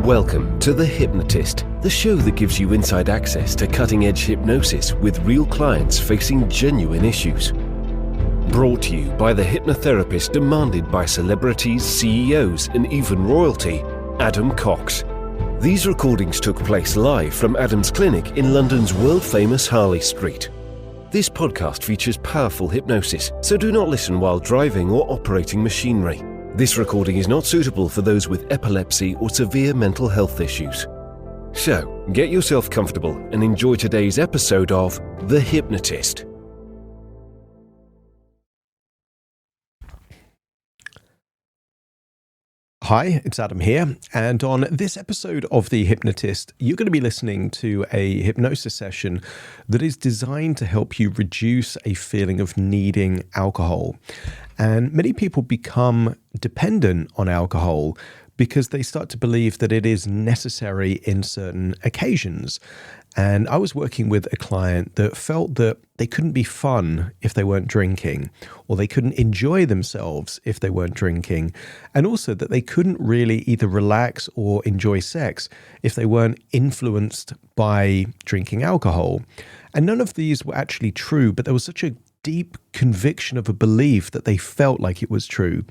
Welcome to The Hypnotist, the show that gives you inside access to cutting-edge hypnosis with real clients facing genuine issues. Brought to you by the hypnotherapist demanded by celebrities, CEOs, and even royalty, Adam Cox. These recordings took place live from Adam's clinic in London's world-famous Harley Street. This podcast features powerful hypnosis, so do not listen while driving or operating machinery. This recording is not suitable for those with epilepsy or severe mental health issues. So, get yourself comfortable and enjoy today's episode of The Hypnotist. Hi, it's Adam here, and on this episode of The Hypnotist, you're going to be listening to a hypnosis session that is designed to help you reduce a feeling of needing alcohol. And many people become dependent on alcohol because they start to believe that it is necessary in certain occasions. And I was working with a client that felt that they couldn't be fun if they weren't drinking, or they couldn't enjoy themselves if they weren't drinking, and also that they couldn't really either relax or enjoy sex if they weren't influenced by drinking alcohol. And none of these were actually true, but there was such a deep conviction of a belief that they felt like it was true.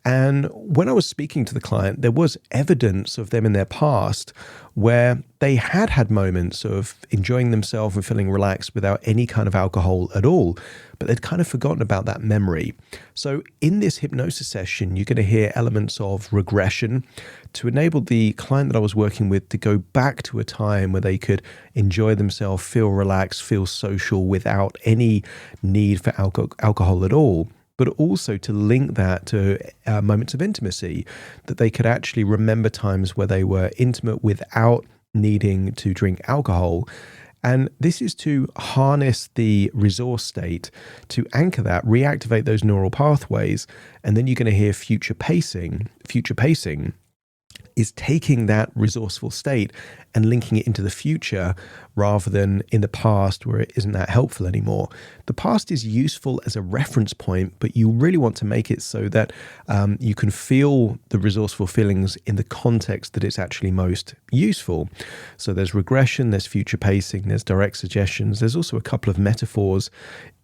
And when I was speaking to the client, there was evidence of them in their past where they had had moments of enjoying themselves and feeling relaxed without any kind of alcohol at all, but they'd kind of forgotten about that memory. So in this hypnosis session, you're going to hear elements of regression to enable the client that I was working with to go back to a time where they could enjoy themselves, feel relaxed, feel social without any need for alcohol at all. But also to link that to moments of intimacy, that they could actually remember times where they were intimate without needing to drink alcohol. And this is to harness the resource state, to anchor that, reactivate those neural pathways, and then you're going to hear future pacing. Future pacing is taking that resourceful state and linking it into the future rather than in the past where it isn't that helpful anymore. The past is useful as a reference point, but you really want to make it so that you can feel the resourceful feelings in the context that it's actually most useful. So there's regression, there's future pacing, there's direct suggestions. There's also a couple of metaphors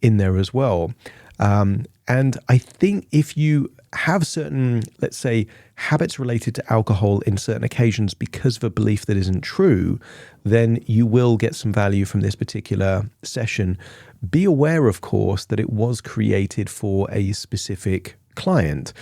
in there as well. And I think if you have certain, let's say, habits related to alcohol in certain occasions because of a belief that isn't true, then you will get some value from this particular session. Be aware, of course, that it was created for a specific client.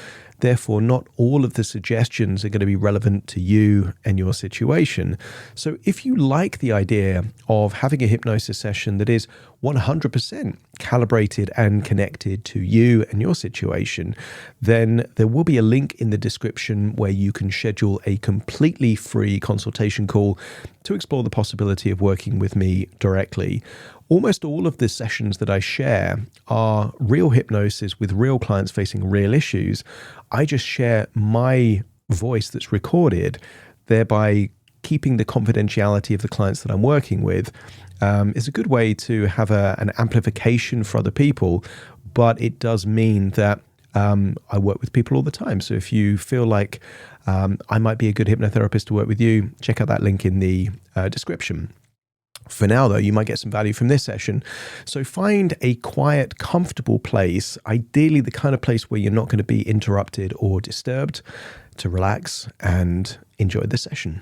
Therefore, not all of the suggestions are going to be relevant to you and your situation. So if you like the idea of having a hypnosis session that is 100% calibrated and connected to you and your situation, then there will be a link in the description where you can schedule a completely free consultation call to explore the possibility of working with me directly. Almost all of the sessions that I share are real hypnosis with real clients facing real issues. I just share my voice that's recorded, thereby keeping the confidentiality of the clients that I'm working with. Is a good way to have an amplification for other people, but it does mean that I work with people all the time. So if you feel like I might be a good hypnotherapist to work with you, check out that link in the description. For now, though, you might get some value from this session. So find a quiet, comfortable place, ideally the kind of place where you're not going to be interrupted or disturbed, to relax and enjoy the session.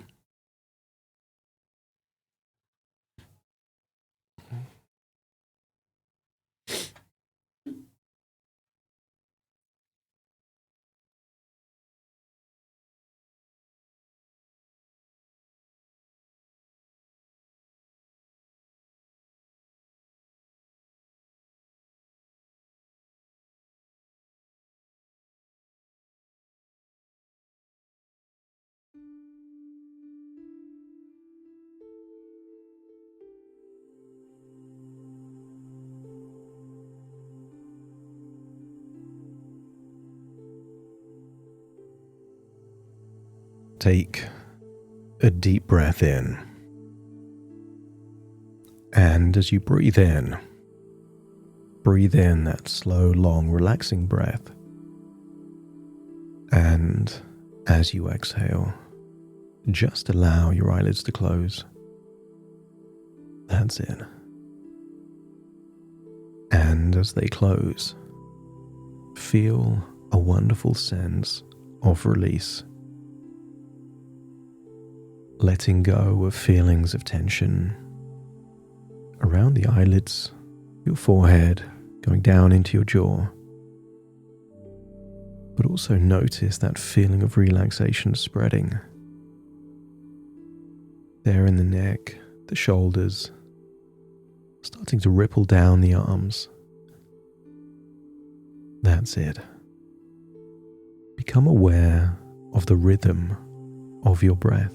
Take a deep breath in. And as you breathe in that slow, long, relaxing breath. And as you exhale, just allow your eyelids to close. That's it. And as they close, feel a wonderful sense of release. Letting go of feelings of tension around the eyelids, your forehead, going down into your jaw. But also notice that feeling of relaxation spreading there in the neck, the shoulders, starting to ripple down the arms. That's it. Become aware of the rhythm of your breath.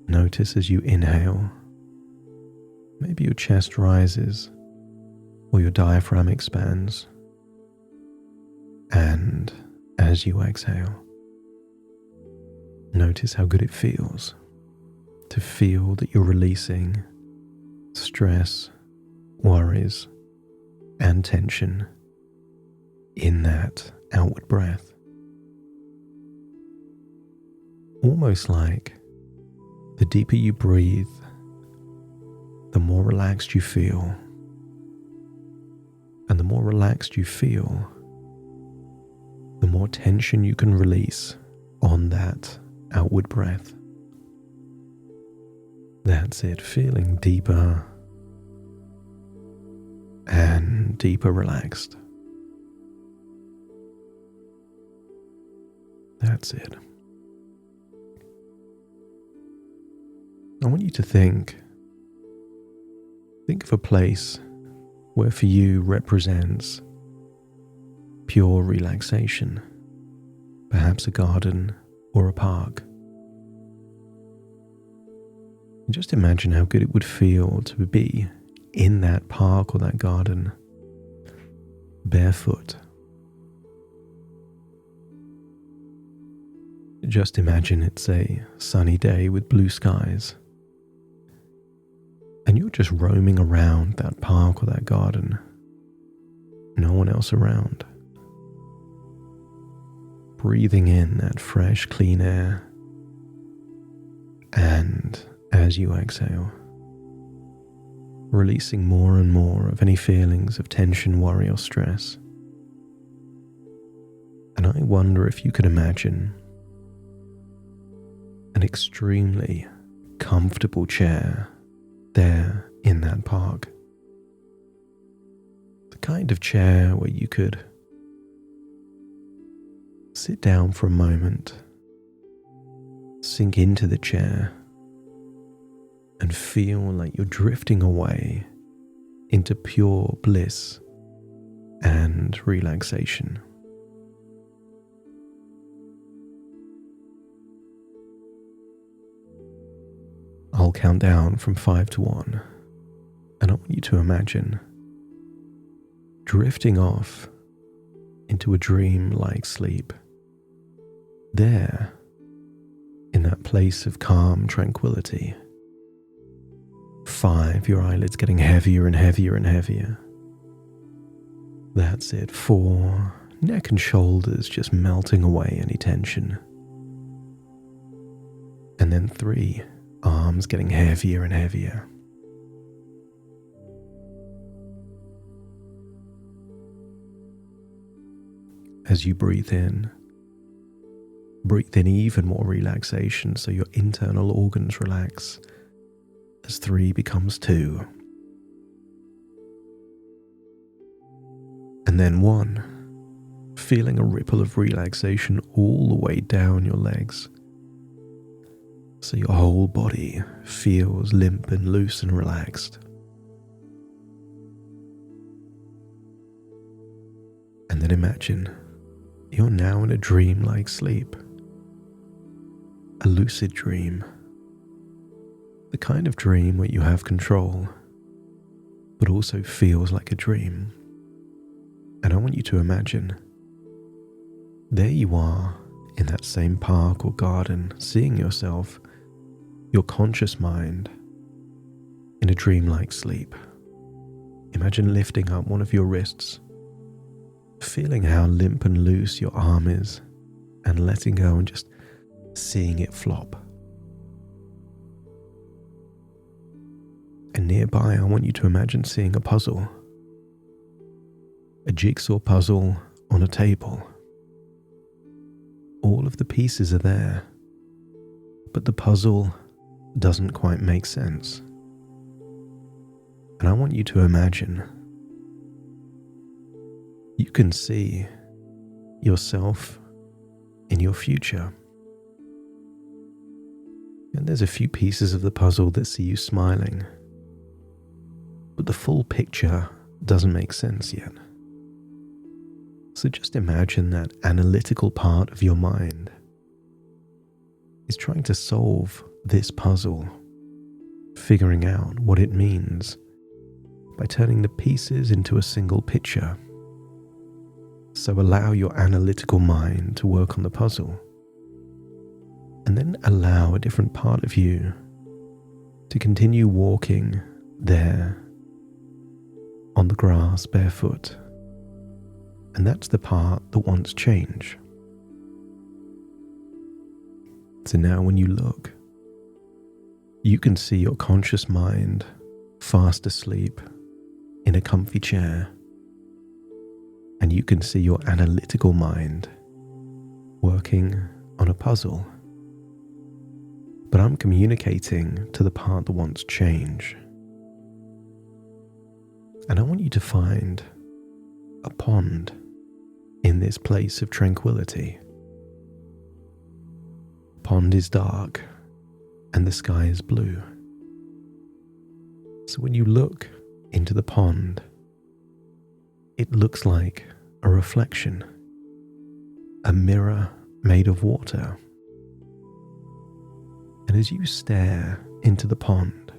Notice as you inhale, maybe your chest rises or your diaphragm expands. And as you exhale, notice how good it feels to feel that you're releasing stress, worries, and tension in that outward breath. Almost like the deeper you breathe, the more relaxed you feel. And the more relaxed you feel, the more tension you can release on that outward breath. That's it, feeling deeper and deeper relaxed. That's it. I want you to think of a place where for you represents pure relaxation, perhaps a garden or a park. And just imagine how good it would feel to be in that park or that garden, barefoot. Just imagine it's a sunny day with blue skies, and you're just roaming around that park or that garden, no one else around. Breathing in that fresh, clean air, and as you exhale, releasing more and more of any feelings of tension, worry, or stress. And I wonder if you could imagine an extremely comfortable chair there in that park. The kind of chair where you could sit down for a moment, sink into the chair, and feel like you're drifting away into pure bliss and relaxation. I'll count down from 5 to 1, and I want you to imagine drifting off into a dream-like sleep, there in that place of calm tranquility. 5, your eyelids getting heavier and heavier and heavier. That's it. 4, neck and shoulders just melting away any tension. And then 3, arms getting heavier and heavier. As you breathe in even more relaxation so your internal organs relax as 3 becomes 2. And then 1, feeling a ripple of relaxation all the way down your legs. So your whole body feels limp and loose and relaxed. And then imagine you're now in a dream-like sleep. A lucid dream. The kind of dream where you have control, but also feels like a dream. And I want you to imagine, there you are in that same park or garden, seeing yourself, your conscious mind, in a dream-like sleep. Imagine lifting up one of your wrists, feeling how limp and loose your arm is, and letting go and just seeing it flop. And nearby, I want you to imagine seeing a puzzle. A jigsaw puzzle on a table. All of the pieces are there, but the puzzle doesn't quite make sense. And I want you to imagine you can see yourself in your future. And there's a few pieces of the puzzle that see you smiling, but the full picture doesn't make sense yet. So just imagine that analytical part of your mind is trying to solve this puzzle, figuring out what it means by turning the pieces into a single picture. So allow your analytical mind to work on the puzzle, and then allow a different part of you to continue walking there on the grass barefoot. And that's the part that wants change. So now when you look, you can see your conscious mind fast asleep in a comfy chair. And you can see your analytical mind working on a puzzle. But I'm communicating to the part that wants change. And I want you to find a pond in this place of tranquility. The pond is dark and the sky is blue. So when you look into the pond, it looks like a reflection, a mirror made of water. And as you stare into the pond,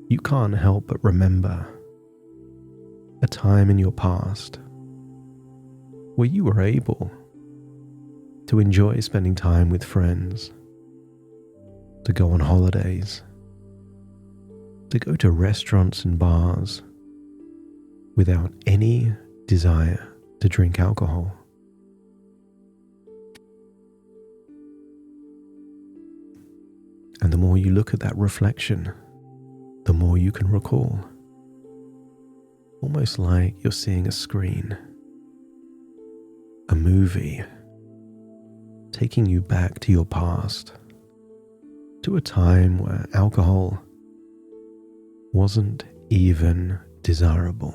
you can't help but remember a time in your past where you were able to enjoy spending time with friends, to go on holidays, to go to restaurants and bars without any desire to drink alcohol. And the more you look at that reflection, the more you can recall. Almost like you're seeing a screen, a movie, taking you back to your past, to a time where alcohol wasn't even desirable.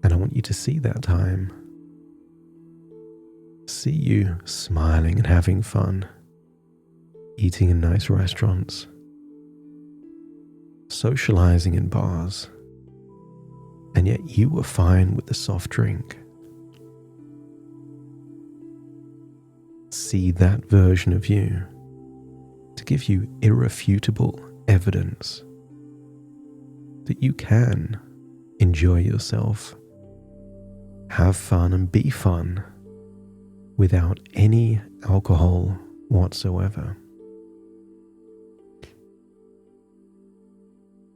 And I want you to see that time. See you smiling and having fun, eating in nice restaurants, socializing in bars, and yet you were fine with the soft drink. See that version of you to give you irrefutable evidence that you can enjoy yourself, have fun and be fun without any alcohol whatsoever.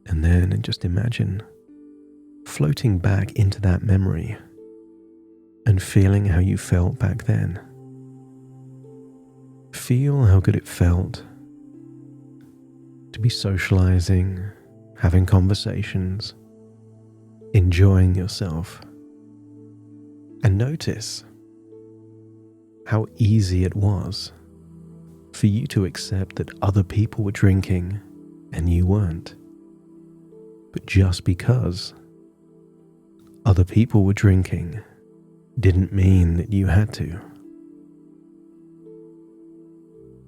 And then just imagine floating back into that memory and feeling how you felt back then. Feel how good it felt to be socializing, having conversations, enjoying yourself. And notice how easy it was for you to accept that other people were drinking and you weren't. But just because other people were drinking didn't mean that you had to.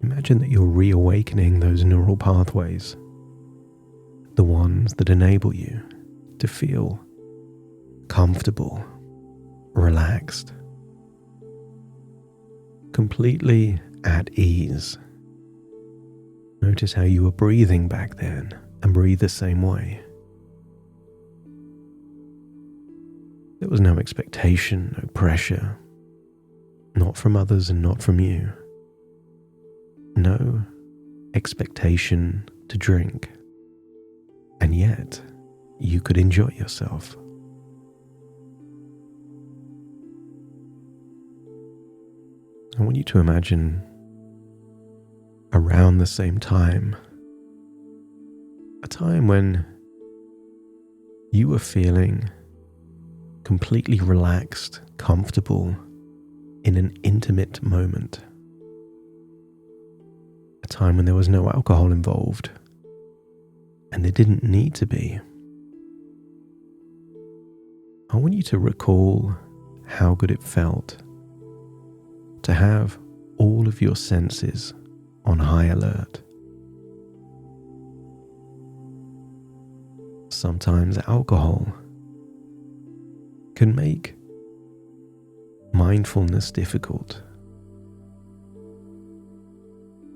Imagine that you're reawakening those neural pathways, the ones that enable you to feel comfortable, relaxed, completely at ease. Notice how you were breathing back then and breathe the same way. There was no expectation, no pressure, not from others and not from you. No expectation to drink, and yet you could enjoy yourself. I want you to imagine around the same time, a time when you were feeling completely relaxed, comfortable in an intimate moment. A time when there was no alcohol involved, and there didn't need to be. I want you to recall how good it felt to have all of your senses on high alert. Sometimes alcohol can make mindfulness difficult.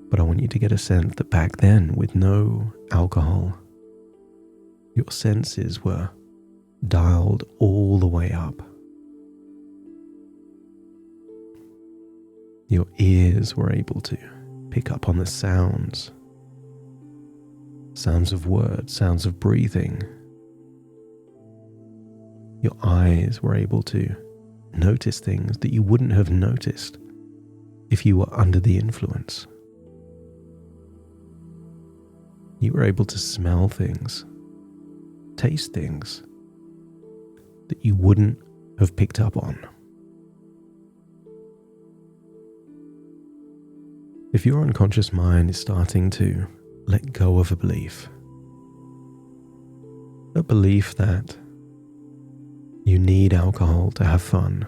But I want you to get a sense that back then, with no alcohol, your senses were dialed all the way up. Your ears were able to pick up on the sounds of words, sounds of breathing. Your eyes were able to notice things that you wouldn't have noticed if you were under the influence. You were able to smell things, taste things that you wouldn't have picked up on. If your unconscious mind is starting to let go of a belief that you need alcohol to have fun,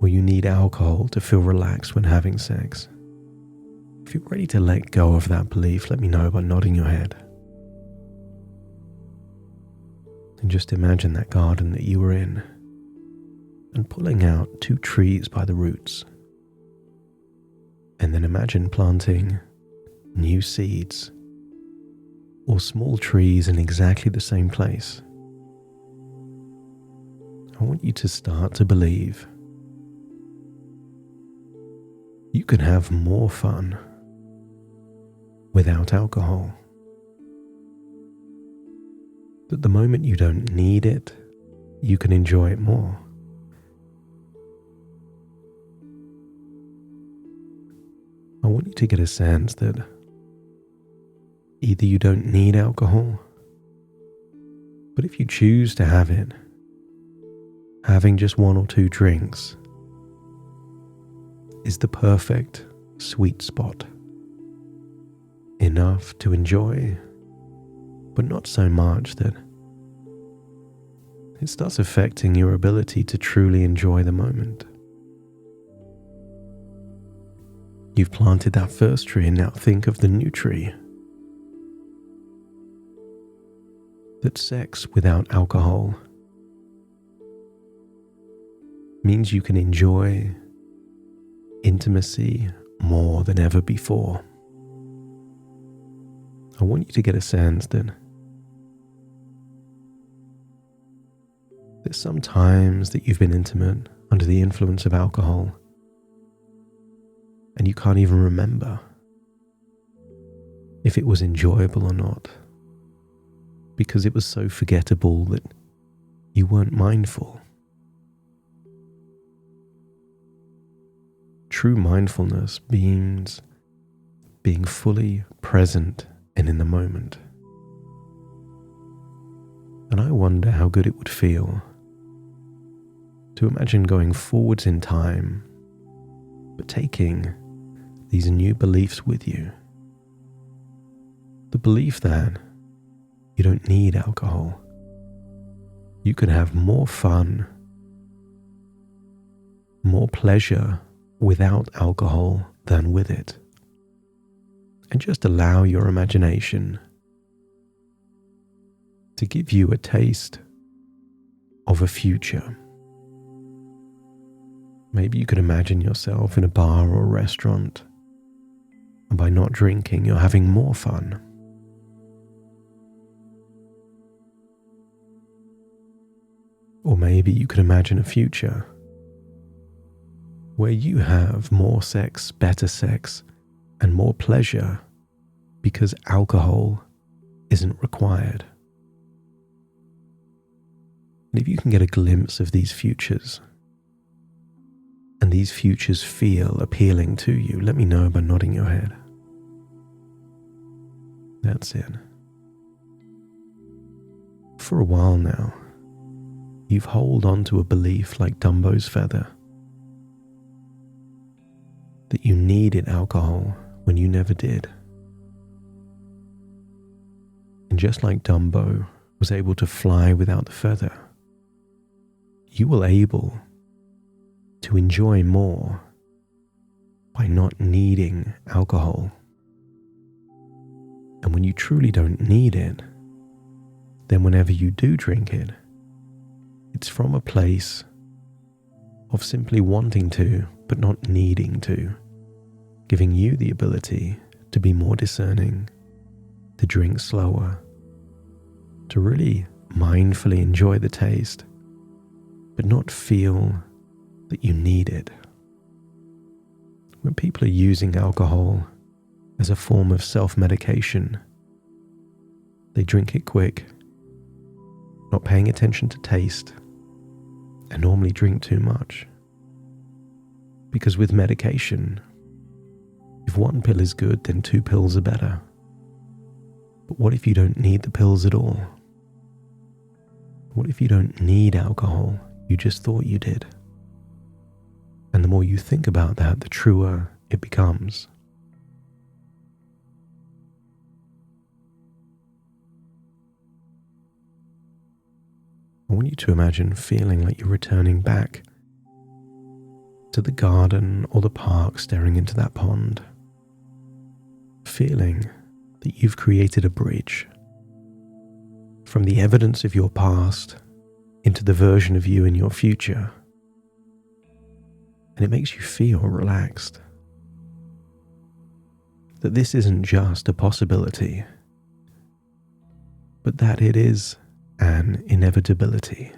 or you need alcohol to feel relaxed when having sex, if you're ready to let go of that belief, let me know by nodding your head. And just imagine that garden that you were in and pulling out 2 trees by the roots. And then imagine planting new seeds or small trees in exactly the same place. I want you to start to believe you can have more fun without alcohol. That the moment you don't need it, you can enjoy it more. I want you to get a sense that either you don't need alcohol, but if you choose to have it, having just 1 or 2 drinks is the perfect sweet spot. Enough to enjoy, but not so much that it starts affecting your ability to truly enjoy the moment. You've planted that first tree, and now think of the new tree. That sex without alcohol means you can enjoy intimacy more than ever before. I want you to get a sense that there's some times that you've been intimate under the influence of alcohol and you can't even remember if it was enjoyable or not, because it was so forgettable that you weren't mindful. True mindfulness means being fully present and in the moment. And I wonder how good it would feel to imagine going forwards in time, but taking these new beliefs with you. The belief that you don't need alcohol. You can have more fun, more pleasure without alcohol than with it. And just allow your imagination to give you a taste of a future. Maybe you could imagine yourself in a bar or a restaurant, and by not drinking, you're having more fun. Or maybe you could imagine a future where you have more sex, better sex, and more pleasure because alcohol isn't required. And if you can get a glimpse of these futures and these futures feel appealing to you, let me know by nodding your head. That's it. For a while now, you've held on to a belief like Dumbo's feather, that you needed alcohol when you never did. And just like Dumbo was able to fly without the feather, you were able to enjoy more by not needing alcohol. And when you truly don't need it, then whenever you do drink it, it's from a place of simply wanting to, but not needing to, giving you the ability to be more discerning, to drink slower, to really mindfully enjoy the taste, but not feel that you need it. When people are using alcohol as a form of self-medication, they drink it quick, not paying attention to taste, and normally drink too much. Because with medication, if one pill is good, then 2 pills are better. But what if you don't need the pills at all? What if you don't need alcohol? You just thought you did. And the more you think about that, the truer it becomes. I want you to imagine feeling like you're returning back to the garden or the park, staring into that pond, feeling that you've created a bridge from the evidence of your past into the version of you in your future. And it makes you feel relaxed. That this isn't just a possibility, but that it is an inevitability.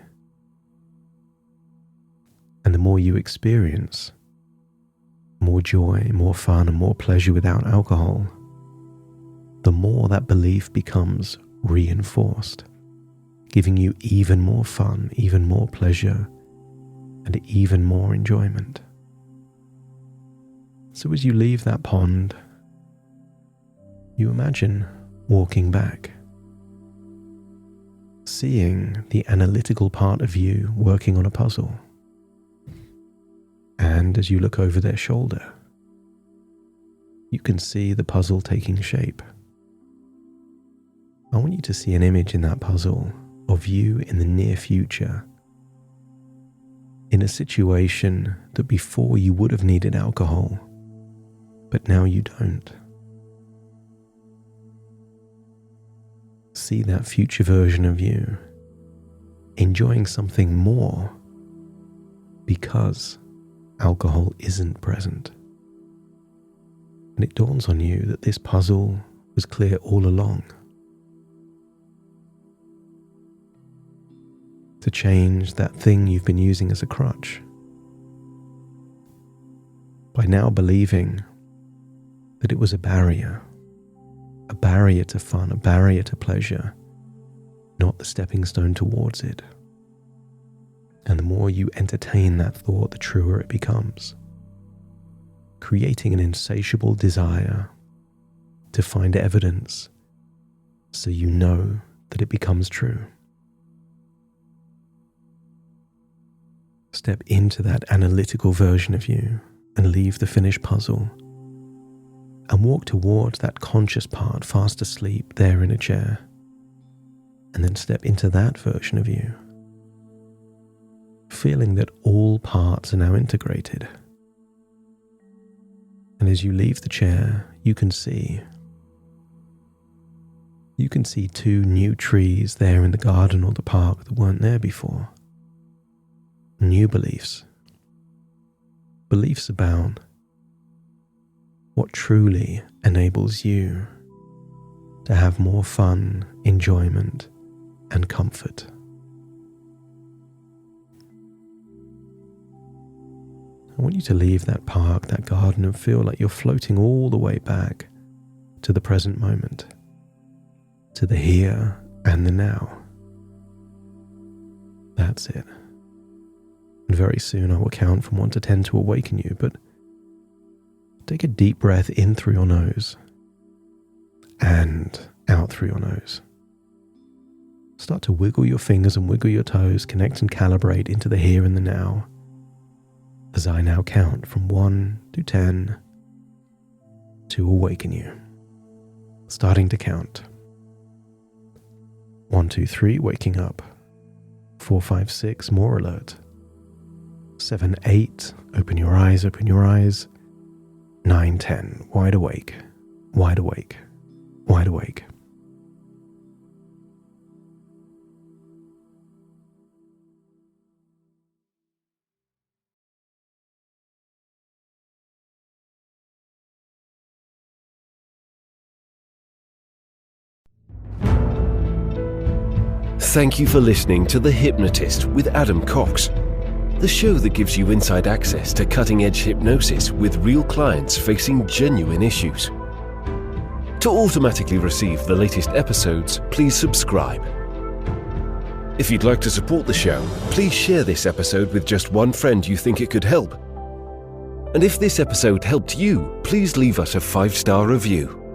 And the more you experience more joy, more fun, and more pleasure without alcohol, the more that belief becomes reinforced, giving you even more fun, even more pleasure, and even more enjoyment. So as you leave that pond, you imagine walking back, seeing the analytical part of you working on a puzzle. And as you look over their shoulder, you can see the puzzle taking shape. I want you to see an image in that puzzle of you in the near future, in a situation that before you would have needed alcohol, but now you don't. See that future version of you enjoying something more because alcohol isn't present. And it dawns on you that this puzzle was clear all along. To change that thing you've been using as a crutch. By now believing that it was a barrier to fun, a barrier to pleasure, not the stepping stone towards it. And the more you entertain that thought, the truer it becomes, creating an insatiable desire to find evidence so you know that it becomes true. Step into that analytical version of you and leave the finished puzzle and walk towards that conscious part fast asleep there in a chair, and then step into that version of you, feeling that all parts are now integrated. And as you leave the chair, you can see 2 new trees there in the garden or the park that weren't there before. New beliefs about what truly enables you to have more fun, enjoyment, and comfort. I want you to leave that park, that garden, and feel like you're floating all the way back to the present moment, to the here and the now. That's it. And very soon I will count from 1 to 10 to awaken you, but take a deep breath in through your nose and out through your nose. Start to wiggle your fingers and wiggle your toes, connect and calibrate into the here and the now, as I now count from 1 to 10 to awaken you. Starting to count. 1, 2, 3, waking up. 4, 5, 6, more alert. 7, 8, open your eyes, open your eyes. 9, 10, wide awake, wide awake, wide awake. Thank you for listening to The Hypnotist with Adam Cox, the show that gives you inside access to cutting-edge hypnosis with real clients facing genuine issues. To automatically receive the latest episodes, please subscribe. If you'd like to support the show, please share this episode with just one friend you think it could help. And if this episode helped you, please leave us a 5-star review.